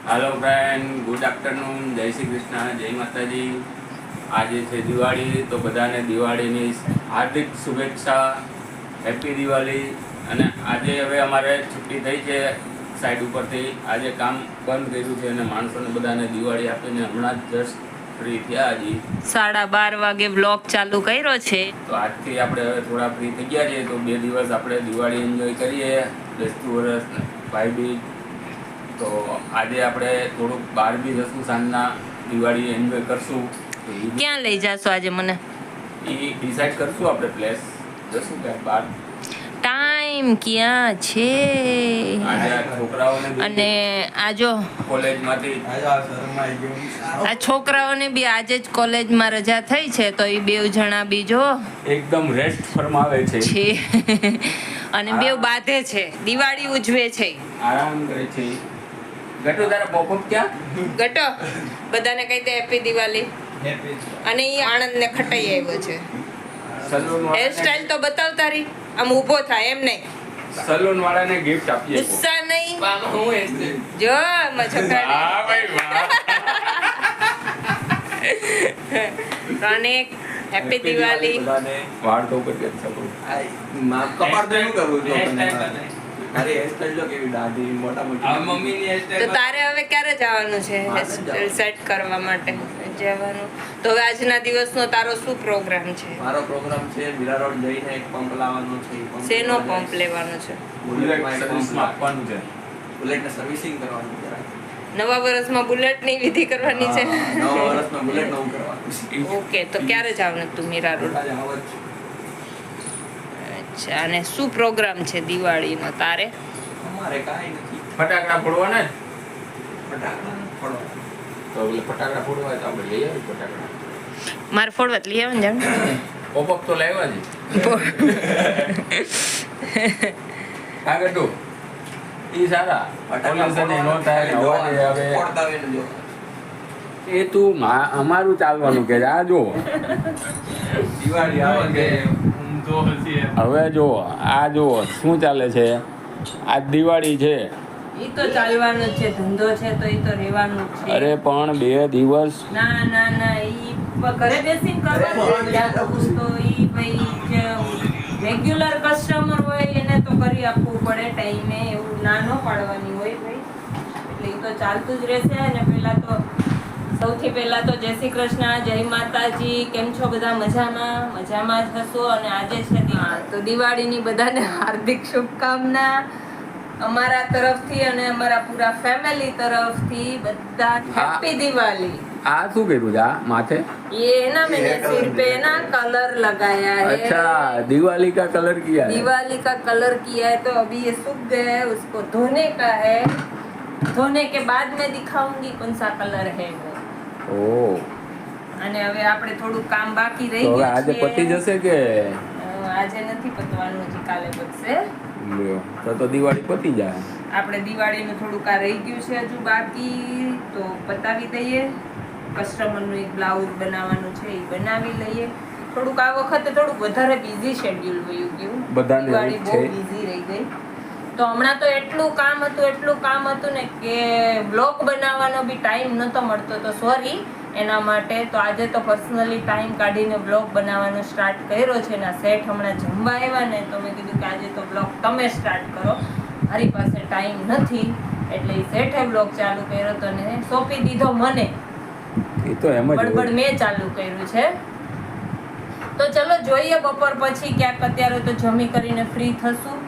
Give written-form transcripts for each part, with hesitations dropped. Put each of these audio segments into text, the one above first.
Hello friend, good afternoon, जय श्री कृष्ण, जय माताजी। આજે છે દિવાળી, તો બધાને દિવાળીની હાર્દિક શુભેચ્છા, હેપી દિવાળી। અને આજે હવે અમારે છુટ્ટી થઈ છે સાઈડ ઉપરથી, આજે કામ બંધ કર્યું છે અને માણસોને બધાને દિવાળી આપીને હમણાં જ જસ્ટ ફ્રી થયા। હજી 12:30 વાગે બ્લોગ ચાલુ કર્યો છે, તો આજથી આપણે હવે થોડા ફ્રી થઈ ગયા છીએ, તો 2 દિવસ આપણે દિવાળી એન્જોય કરીએ, બેસતું વરસ, ભાઈ બીજ। તો આજે આપણે થોડુંક બહાર બી જશું, સાંજના દિવાળી એન્જોય કરશું। ક્યાં લઈ જાશો આજે મને? એ ડિસાઈડ કરશું આપણે, પ્લેસ જશું ક્યાંક બહાર। ટાઈમ ક્યાં છે? આજે આ છોકરાઓને બી અને આ જો કોલેજમાંથી આ છોકરાઓને બી આજે જ કોલેજમાં રજા થઈ છે, તો એ બેવ જણા બી જો એકદમ રેસ્ટ ફરમાવે છે, અને બેવ બાંધે છે, દિવાળી ઉજવે છે, આરામ કરે છે। ગટુ તારા પોપઅપ ક્યાં? ગટો બધાને કહી દે હેપી દિવાળી। અને એ આણંદ ને ખટાઈ આવ્યો છે। સલૂન હેરસ્ટાઈલ તો બતાવ તારી, આમ ઊભો થાય એમ નહીં, સલૂન વાળાને ગિફ્ટ આપીએ। ગુસ્સા નહીં, જો આમાં છોકરા હા ભાઈ વાહ, અને હેપી દિવાળી। વાળ તો ઉપર કે સલૂન કપાળ તો શું કરવું જો અરે હેરસ્ટાઈલ જો કેવી દાઢી મોટા મોટી આ મમ્મીની તો હેરસ્ટાઈલ તારે હવે ક્યારે જવાનું છે હેરસ્ટાઈલ સેટ કરવા માટે? જવાનું તો હવે આજના દિવસનો તારો શું પ્રોગ્રામ છે? મારો પ્રોગ્રામ છે મીરા રોડ જઈને એક પંપ લાવવાનો છે। શેનો પંપ લેવાનો છે? બુલેટ સર્વિસમાં આપવાનું છે। બુલેટને સર્વિસિંગ કરવાનું છે। નવા વર્ષમાં બુલેટ ની વિધિ કરવાની છે? નવા વર્ષમાં બુલેટ નવું કરવાનું છે। ઓકે, તો ક્યારે જવાનું તું મીરા રોડ? આજે આવો જ છું। અચ્છા, અને શું પ્રોગ્રામ છે દિવાળીનો તારે? અમારે કાંઈ નથી, ફટાકડા ફોડવાના જ? ફટાકડા ફોડો તો એટલે ફટાકડા ફોડવા હોય તો આપણે લઈ આવીએ ફટાકડા। મારે ફોડવા લઈ આવે ને જાણ પોપઅપ તો લાવ્યા છે કાગળ તો ઈ સારા પોલ્યુશન નો થાય, હવા નહીં આવે। ફોડતા હોય ને જો એ તું અમારું ચાલવાનું કે આ જો દિવાળી આવે કે હવે જો આ જો શું ચાલે છે, આજ દિવાળી છે, ઈ તો ચાલવાનું છે, ધંધો છે તો ઈ તો રહેવાનું જ છે। અરે પણ 2 દિવસ ના ના ના, ઈ ઘરે બેસીને કરવાનું છે, તો ઈ ભાઈ રેગ્યુલર કસ્ટમર હોય એને તો કરી આપવું પડે ટાઈમે, એવું ના ન પાડવાની હોય ભાઈ, એટલે ઈ તો ચાલતું જ રહેશે। અને સૌથી પહેલા તો જય શ્રી કૃષ્ણ, જય માતાજી, કેમ છો બધા? મજામાં જ હશો। અને આજે છે તો દિવાળીની બધાને હાર્દિક શુભકામના અમારા તરફથી અને અમારા પૂરા ફેમિલી તરફથી, બધા હેપી દિવાળી। આ શું કર્યું છે? આ માથે ये ना मैंने सिर पे ना कलर लगाया है। अच्छा, दिवाली का कलर किया है। दिवाली का कलर किया है, तो अभी ये सूख गया है, उसको धोने का है, धोने के बाद मैं दिखाऊंगी कौन सा कलर है वो। ઓહ, અને હવે આપણે થોડું કામ બાકી રહી તો હવે ગયું આજે છે। પતી જશે કે આજે નથી પતવાનું, હજી કાલે પતશે। લ્યો, તો દિવાળી પતી જાય। આપણે દિવાળીનું થોડુંક આ રહી ગયું છે હજુ બાકી, તો પતાવી દઈએ। કસ્ટમરનું એક બ્લાઉઝ બનાવવાનું છે, એ બનાવી લઈએ। થોડુંક આ વખતે થોડુંક વધારે બિઝી શેડ્યુલ વયું ગયું, બધાને દિવાળી એવું બહુ છે। બિઝી રહી ગઈ। તો હમણાં તો એટલું કામ હતું ને કે બ્લોગ બનાવવાનો બી ટાઈમ નહોતો મળતો, તો સોરી એના માટે। તો આજે તો પર્સનલી ટાઈમ કાઢીને બ્લોગ બનાવવાનો સ્ટાર્ટ કર્યો છે। ના સેટ હમણાં જમવા આવ્યા ને, તો મેં કીધું કે આજે તો બ્લોગ તમે સ્ટાર્ટ કરો, મારી પાસે ટાઈમ નથી, એટલે એ સેઠે બ્લોગ ચાલુ કર્યો તો ને સોંપી દીધો મને, એ તો એમ જ બળબડ મેં ચાલુ કર્યું છે। તો ચલો જોઈએ બપોર પછી ક્યાંક, અત્યારે તો જમી કરીને ફ્રી થશું,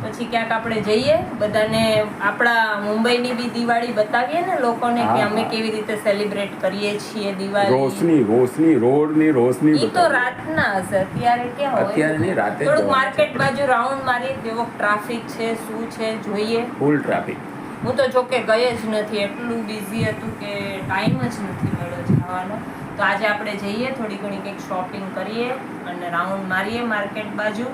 પછી ક્યાંક આપણે જઈએ, બધાને આપણા મુંબઈની બી દિવાળી બતાવીએ ને લોકોને કે અમે કેવી રીતે સેલિબ્રેટ કરીએ છીએ દિવાળી। રોશની રોડની રોશની ઈ તો રાતના હશે, અત્યારે ક્યાં હોય? અત્યારે નહીં, રાતે જ થોડુંક જવાનું માર્કેટ બાજુ રાઉન્ડ મારી, કેવો ટ્રાફિક છે, શું છે જોઈએ। Full traffic. હું તો જોકે ગઈ જ નથી, એટલું બિઝી હતું કે ટાઈમ જ નથી મળ્યો જવાનો। તો આજે આપણે જઈએ, થોડી ઘણી કંઈક શોપિંગ કરીએ અને રાઉન્ડ મારીએ માર્કેટ બાજુ।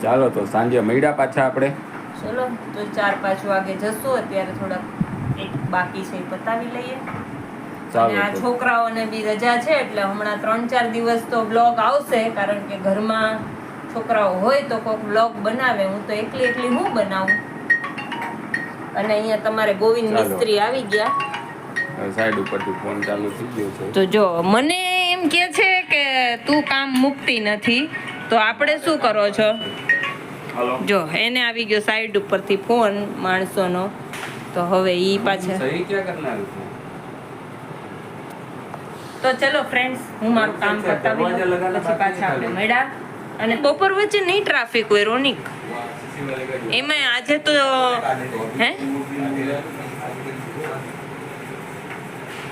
ચાલો તો સાંજે મળ્યા પાછા આપણે। ચલો તો 4-5 વાગે જશું, અત્યારે થોડાક એક બાકી છે એ પતાવી લઈએ। અને આ છોકરાઓને બી રજા છે, એટલે હમણાં 3-4 દિવસ તો બ્લોગ આવશે, કારણ કે ઘરમાં છોકરાઓ હોય તો કોઈક વ્લોગ બનાવે, હું તો એકલી હું બનાવું. અને અહીંયા તમારે ગોવિંદ ચાલો. મિસ્ત્રી આવી ગયા. સાઈડ ઉપરથી ફોન ચાલુ થઈ ગયો છે. તો જો મને એમ કે છે કે તું કામ મૂકતી નથી, તો આપણે શું કરો છો? હાલો. જો એને આવી ગયો સાઈડ ઉપરથી ફોન માણસોનો, તો હવે ઈ પાછા. સહી ક્યાં કરનાર છે? તો ચલો ફ્રેન્ડ્સ, હું મારું કામ પતાવી લઉં, પછી પાછા આપણે મળ્યા. અને બપોર વચ્ચે નહીં ટ્રાફિક હોય રોનિક, એમાં આજે તો હે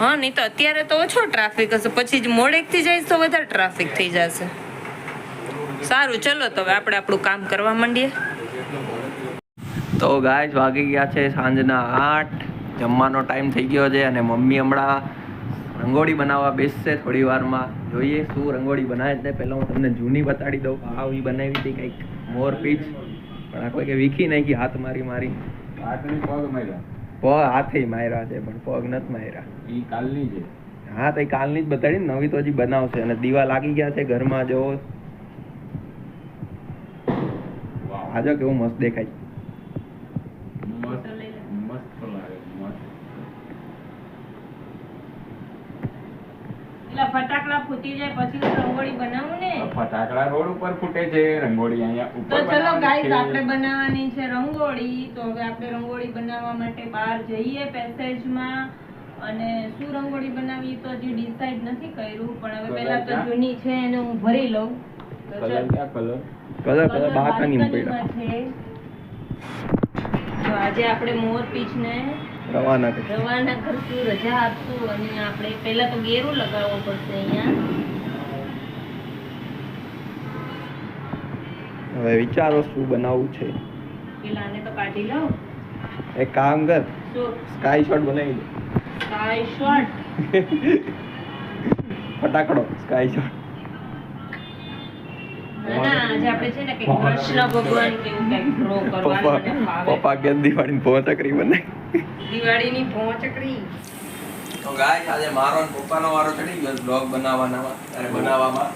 હા, નહીં તો અત્યારે તો ઓછો ટ્રાફિક હશે, પછી જ મોડેકથી જઈશ તો વધારે ટ્રાફિક થઈ જશે. સારું, ચલો તો હવે આપણે આપણું કામ કરવા માંડીએ. તો ગાઈસ વાગી ગયા છે સાંજના 8, જમવાનો ટાઈમ થઈ ગયો છે અને મમ્મી હમણાં રંગોળી બનાવવા બેસશે થોડી વારમાં. જોઈએ શું રંગોળી બનાવે છે. પહેલાં હું તમને જૂની બતાડી દઉં. આવી બનાવી હતી કંઈક મોર પીચ, પણ આ કોઈ કે વીખી નાખી હાથ મારી હાથની પગ માર્યા. પગ હાથે માર્યા છે પણ પગ નથી માર્યા. ઈ કાલની છે. હા, તો કાલની જ બતાડી ને, નવી તો હજી બનાવશે. અને દીવા લાગી ગયા છે ઘરમાં. જો આજો કેવું મસ્ત દેખાય. મસ્ત લાગે, મસ્ત. એટલે ફટાકડા ફૂટી જાય પછી હું રંગોળી બનાવું ને. ફટાકડા રોડ ઉપર ફૂટે છે, રંગોળી અહીંયા ઉપર તો ચલો બનાવવાની ગાઈસ, છે. આપણે બનાવવાની છે રંગોળી. તો હવે આપણે રંગોળી બનાવવા માટે બહાર જઈએ પેસેજમાં. અને શું રંગોળી બનાવી તો હજી ડિસાઈડ નથી કર્યું, પણ હવે પહેલા તો જૂની છે એને હું ભરી લઉં. તો કલર ચલ. ક્યાં કલર? કલર બાલ્કનીમાં પડ્યા બાલ્કનીમાં છે. તો આજે આપણે મોર પીચને રવાના કરી. રવાના કરશું, રજા આપશું. અને આપણે પહેલા તો ગેરું લગાવવો પડશે અહીંયા. હવે વિચારો શું બનાવવું છે. પેલા આને તો કાઢી લઉં. એક કામ કર, શું સ્કાય શોટ બનાવી દે. Sky shot? ફટાકડો સ્કાય શોટ. ના ના, આજે આપણે છે ને કંઈક કૃષ્ણ ભગવાન કેવું કંઈક ડ્રો કરવાનું મને ફાવે. પપ્પા કે દિવાળીની પહોંચકરી બનાવી. દિવાળીની પહોંચકડી. તો ગાઈસ આજે મારો ને પપ્પાનો વારો ચડી ગયો બ્લોગ બનાવવામાં.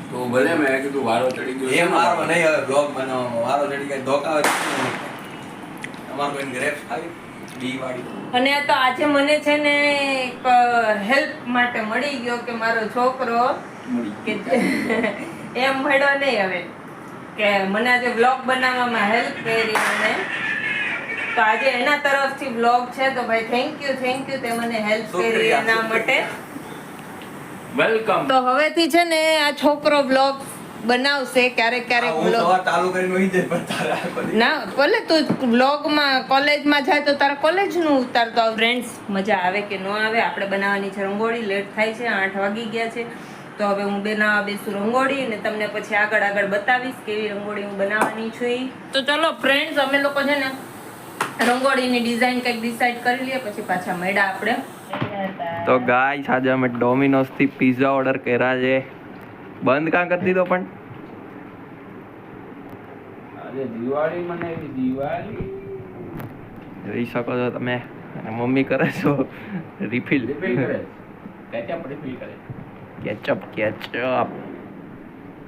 તો ભલે મેં કીધું વારો ચડી ગયો. એ મારો નહીં, હવે બ્લોગ બનાવવામાં વારો ચડી ગયો. ધોકા અમાર કોઈ ગ્રેપ્સ આવી દિવાળી. અને તો આજે મને છે ને એક હેલ્પ માટે મળી ગયો કે મારો છોકરો કે એમ મળ્યો નહીં હવે કે મને આજે વ્લોગ બનાવવામાં હેલ્પ કરી મને. તો આજે એના તરફથી વ્લોગ છે. તો ભાઈ થેન્ક યુ તે મને હેલ્પ કરી એના માટે. વેલકમ. તો હવેથી છે ને આ છોકરો વ્લોગ બનાવશે ક્યારેક વ્લોગ. ચાલુ કરીને વહી જાય પણ તારે આ બધી ના ભલે તું વ્લોગમાં કોલેજમાં જાય તો તારા કોલેજનું ઉતારતો આવ. ફ્રેન્ડ્સ, મજા આવે કે ન આવે, આપણે બનાવવાની છે રંગોળી. લેટ થાય છે, 8 વાગી ગયા છે. તો હવે હું બનાવવા બેસું રંગોળી અને તમને પછી આગળ બતાવીશ કેવી રંગોળી હું બનાવવાની છું ઈ. તો ચલો ફ્રેન્ડ્સ, અમે લોકો છે ને રંગોળીની ડિઝાઇન કંઈક ડિસાઈડ કરી લઈએ, પછી પાછા મળ્યા આપણે. તો ગાઈસ આજે અમે ડોમિનોઝ થી પિઝા ઓર્ડર કર્યા છે. બંધ કાં કરી દીધો પણ આજે દિવાળી મનાવી, દિવાળી. જોઈ શકો છો તમે. અને મમ્મી કરે છો રિફિલ. રિફિલ કરે. કેચઅપ રિફિલ કરે. કેચઅપ.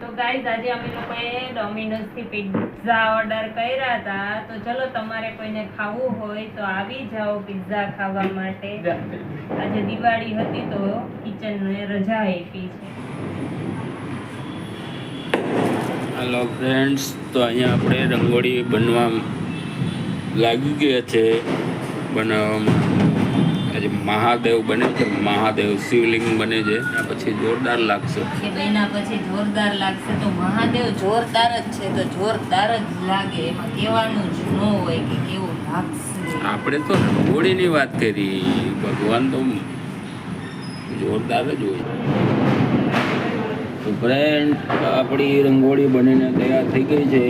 તો ગાઈઝ આજે અમે લોકોએ ડોમિનોઝ થી પિઝા ઓર્ડર કર્યા હતા. તો ચલો તમારે કોઈને ખાવું હોય તો આવી જાઓ પિઝા ખાવા માટે. આજે દિવાળી હતી તો કિચનને રજા આપી છે. હેલો ફ્રેન્ડ્સ, તો અહીંયા આપણે રંગોળી બનવા લાગી ગયા છે બનાવવામાં. આજે મહાદેવ બને છે, મહાદેવ શિવલિંગ બને છે. આ પછી જોરદાર લાગશે. કે બહેના પછી જોરદાર લાગશે. તો મહાદેવ જોરદાર જ છે, તો જોરદાર જ લાગે, એમાં કહેવાનું જ ન હોય કે કેવું લાગશે. આપણે તો રંગોળીની વાત કરી, ભગવાન તો જોરદાર જ હોય. તો ફ્રેન્ડ, આપણી રંગોળી બનીને તૈયાર થઈ ગઈ છે.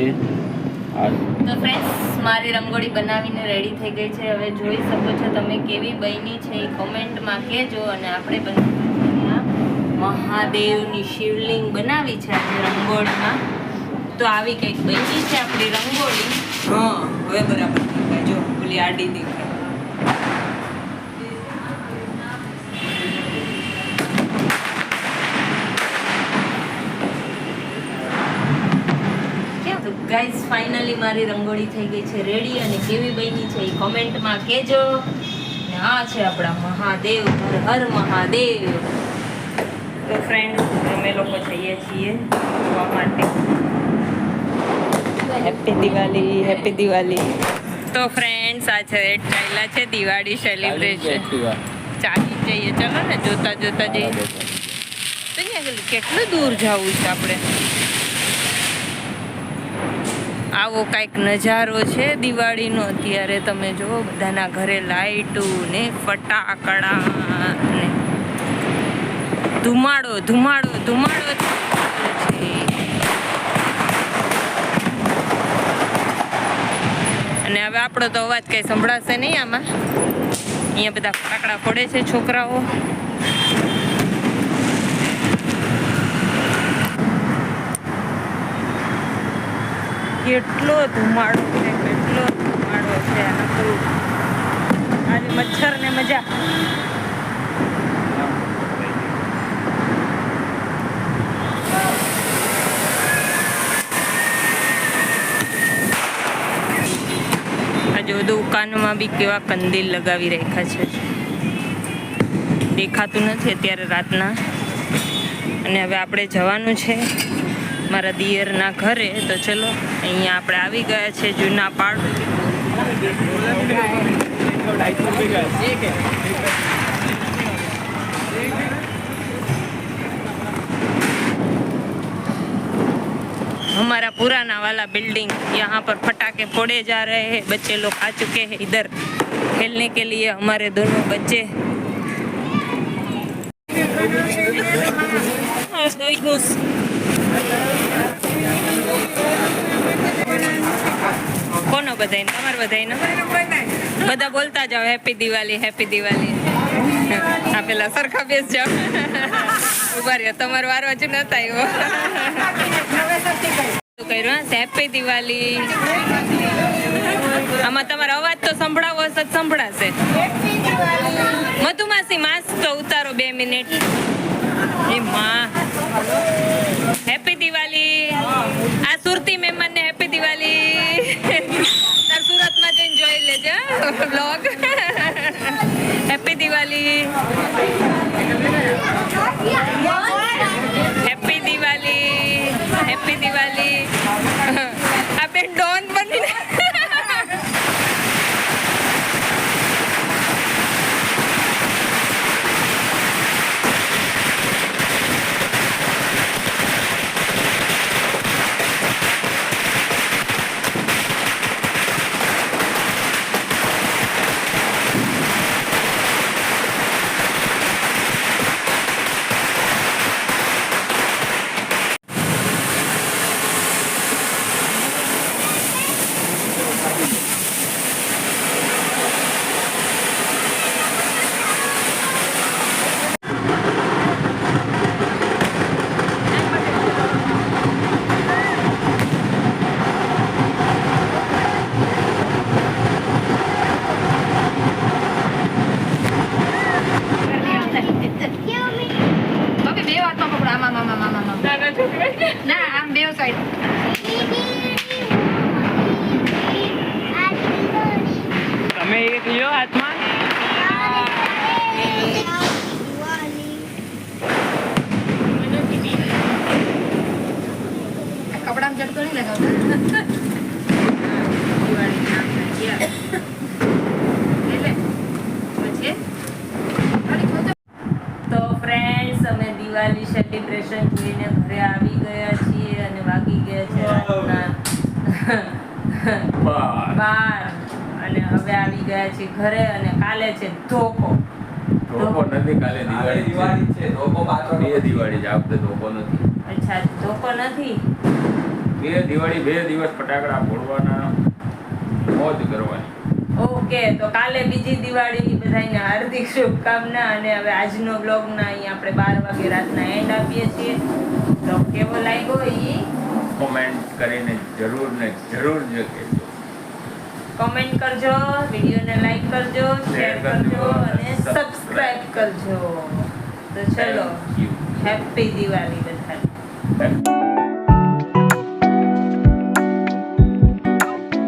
તો ફ્રેન્ડ્સ, મારી રંગોળી બનાવીને રેડી થઈ ગઈ છે. હવે જોઈ શકો છો તમે કેવી બની છે એ કોમેન્ટમાં કહેજો. અને આપણે બનાવવાના મહાદેવની શિવલિંગ બનાવી છે આજે રંગોળીમાં. તો આવી કંઈક બની છે આપણી રંગોળી. હા, હવે બરાબર દેખાય. જો ઓલી આડી દેખાય. ગાઈઝ ફાઇનલી મારી રંગોળી થઈ ગઈ છે રેડી, અને કેવી બની છે એ કોમેન્ટમાં કહેજો. ને આ છે આપણા મહાદેવ, હર હર મહાદેવ. તો ફ્રેન્ડ અમે લોકો જઈએ છીએ જોવા માટે. Happy Diwali, happy Diwali. તો ફ્રેન્ડ્સ આ છે ચાલ્યા છે દિવાળી સેલિબ્રેશન. ચાલી જઈએ ચલો ને, જોતા જોતા જઈએ. તો ત્યાં કેટલું દૂર જવું છે આપણે. આવો કાંઈક નજારો છે દિવાળીનો અત્યારે. તમે જુઓ બધાના ઘરે લાઈટું ને ફટાકડા ને ધુમાડો ધુમાડો ધુમાડો છે. અને હવે આપણો તો અવાજ કઈ સંભળાશે નહીં આમાં. અહીંયા બધા ફટાકડા ફોડે છે છોકરાઓ. કેટલો ધુમાડો છે, કેટલો ધુમાડો છે. આજે મચ્છર ને મજા. આજે દુકાનમાં બી કેવા કંદીલ લગાવી રાખ્યા છે. દેખાતું નથી અત્યારે રાતના. અને હવે આપણે જવાનું છે મારા દિયરના ઘરે. તો ચલો, અહીંયા આપણે આવી ગયા છે જૂના પાડ. हमारा पुराना वाला बिल्डिंग, यहाँ पर फटाके फोड़े जा रहे हैं. बच्चे लोग आ चुके हैं इधर खेलने के लिए. हमारे दोनों बच्चे કોનો બધાઈને? તમારે બધાઈને બધા બોલતા જાઓ હેપી દિવાળી, હેપી દિવાળી. આ પેલા સરખા બેસ જાઓ. ઉભા રહ્યો, તમારો વારો હજુ નતા આવ્યો. કર્યું હેપી દિવાળી. આમાં તમારો અવાજ તો સંભળાવો જ સંભળાશે. મધુમાસી માસ્ક તો ઉતારો 2 મિનિટ. એ માં હેપી દિવાળી. આ સુરતી મહેમાનને હેપી દિવાળી. તાર સુરતમાં જઈને જોઈ લેજો blog. Happy Diwali, happy Diwali, happy Diwali. આ બેન ડોન બનીને ના આમ બેવ સાઈડ. તમે એક લ્યો હાથમાં. કપડામાં ઝટકો નહીં લગાવતા. તો ફ્રેન્ડ્સ અમે દિવાળી સેલિબ્રેશન જોઈને ઘરે આવી ગયા છીએ. અને વાગી ગયા છે રાતના 12. અને હવે આવી ગયા છીએ ઘરે. અને કાલે છે ધોકો. ધોકો નથી, કાલે દિવાળી છે. ધોકો પાછો બે દિવાળી છે, આપણે ધોકો નથી. અચ્છા, ધોકો નથી. બે દિવાળી 2 દિવસ ફટાકડા ફોડવાના, મોજ કરવાની. ઓકે, તો કાલે બીજી દિવાળી. બધાને હાર્દિક શુભકામના. અને હવે આજનો બ્લોગના અહીંયા આપણે 12 વાગે રાતના એન્ડ આપીએ છીએ. તો કેવો લાગ્યો એ કોમેન્ટ કરીને જરૂર ને જરૂર જ કહેજો. કમેન્ટ કરજો, વિડીયોને લાઈક કરજો, શેર કરજો અને સબસ્ક્રાઇબ કરજો. તો ચલો, Thank you. હેપી દિવાળી બધાને.